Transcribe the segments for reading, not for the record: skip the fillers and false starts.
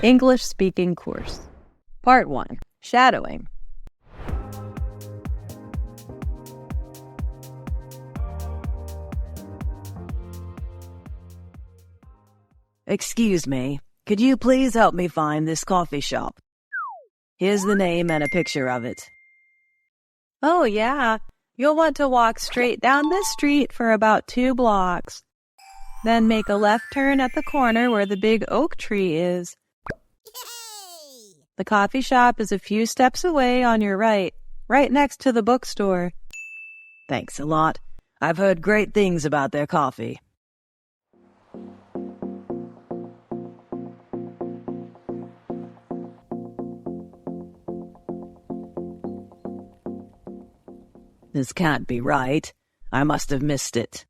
English Speaking Course. Part 1. Shadowing. Excuse me, could you please help me find this coffee shop? Here's the name and a picture of it. Oh, yeah. You'll want to walk straight down this street for about 2 blocks. Then make a left turn at the corner where the big oak tree is. The coffee shop is a few steps away on your right next to the bookstore. Thanks a lot. I've heard great things about their coffee. This can't be right. I must have missed it.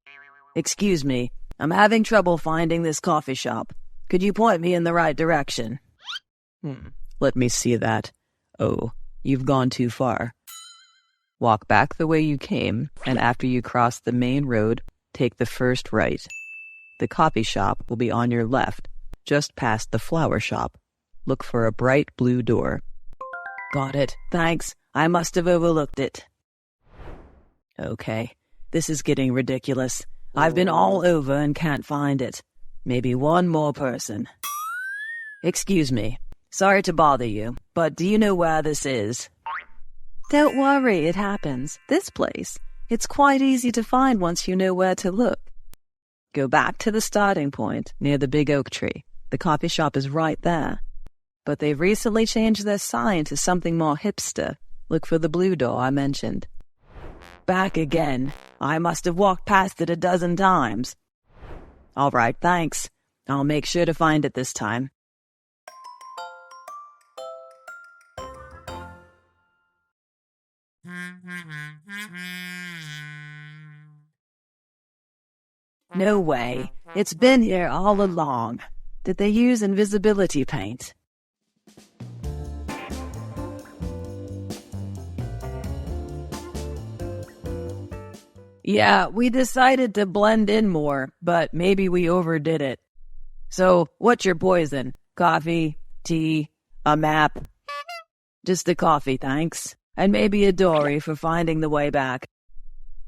Excuse me, I'm having trouble finding this coffee shop. Could you point me in the right direction? Let me see that. Oh, you've gone too far. Walk back the way you came, and after you cross the main road, take the first right. The coffee shop will be on your left, just past the flower shop. Look for a bright blue door. Got it. Thanks. I must have overlooked it. Okay, this is getting ridiculous. I've been all over and can't find it. Maybe one more person. Excuse me. Sorry to bother you, but do you know where this is? Don't worry, it happens. This place. It's quite easy to find once you know where to look. Go back to the starting point, near the big oak tree. The coffee shop is right there. But they've recently changed their sign to something more hipster. Look for the blue door I mentioned. Back again. I must have walked past it a dozen times. All right, thanks. I'll make sure to find it this time. No way. It's been here all along. Did they use invisibility paint? Yeah, we decided to blend in more, but maybe we overdid it. So, what's your poison? Coffee? Tea? A map? Just the coffee, thanks. And maybe a dory for finding the way back.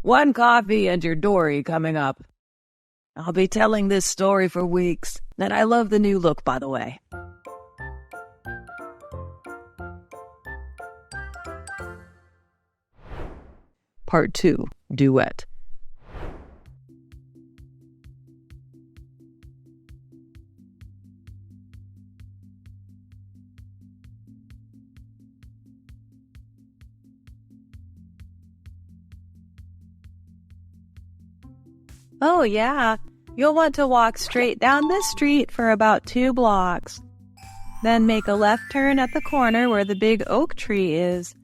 1 coffee and your dory coming up. I'll be telling this story for weeks, and I love the new look, by the way. Part 2. Duet. Oh, yeah. You'll want to walk straight down this street for about 2 blocks. Then make a left turn at the corner where the big oak tree is.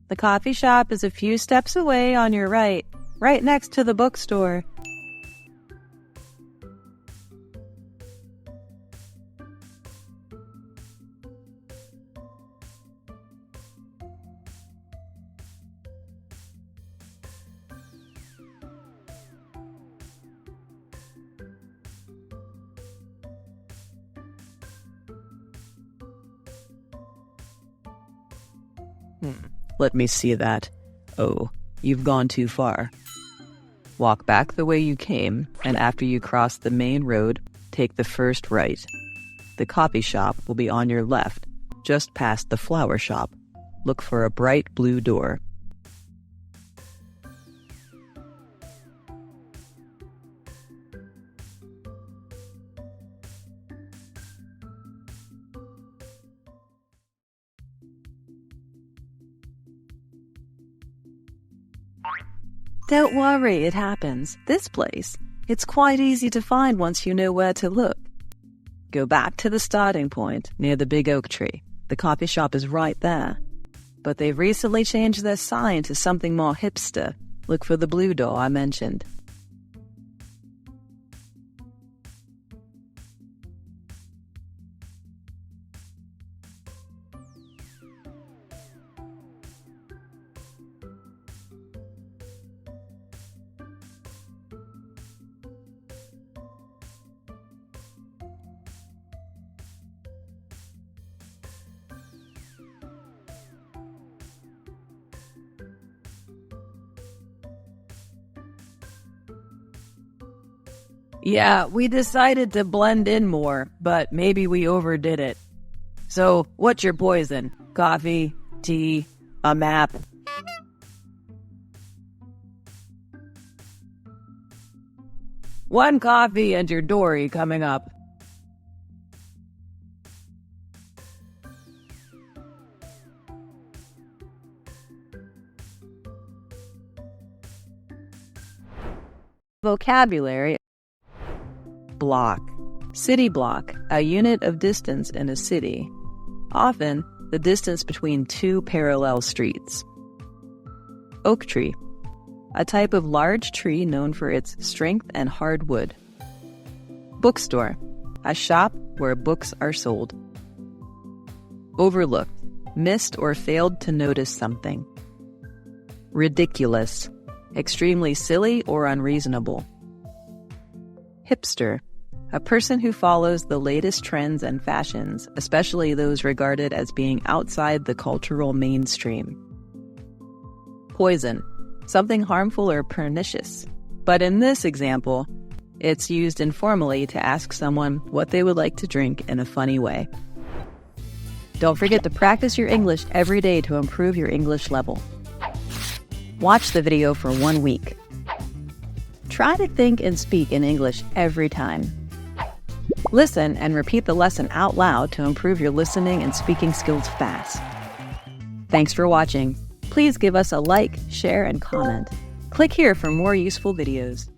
The coffee shop is a few steps away on your right next to the bookstore. Let me see that. Oh, you've gone too far. Walk back the way you came, and after you cross the main road, take the first right. The coffee shop will be on your left, just past the flower shop. Look for a bright blue door. Don't worry, it happens. This place. It's quite easy to find once you know where to look. Go back to the starting point, near the big oak tree. The coffee shop is right there. But they've recently changed their sign to something more hipster. Look for the blue door I mentioned. Yeah, we decided to blend in more, but maybe we overdid it. So, what's your poison? Coffee? Tea? A map? One coffee and your dory coming up. Vocabulary. Block. City block, a unit of distance in a city. Often, the distance between two parallel streets. Oak tree. A type of large tree known for its strength and hard wood. Bookstore. A shop where books are sold. Overlooked. Missed or failed to notice something. Ridiculous. Extremely silly or unreasonable. Hipster. A person who follows the latest trends and fashions, especially those regarded as being outside the cultural mainstream. Poison. Something harmful or pernicious. But in this example, it's used informally to ask someone what they would like to drink in a funny way. Don't forget to practice your English every day to improve your English level. Watch the video for 1 week. Try to think and speak in English every time. Listen and repeat the lesson out loud to improve your listening and speaking skills fast. Thanks for watching. Please give us a like, share, and comment. Click here for more useful videos.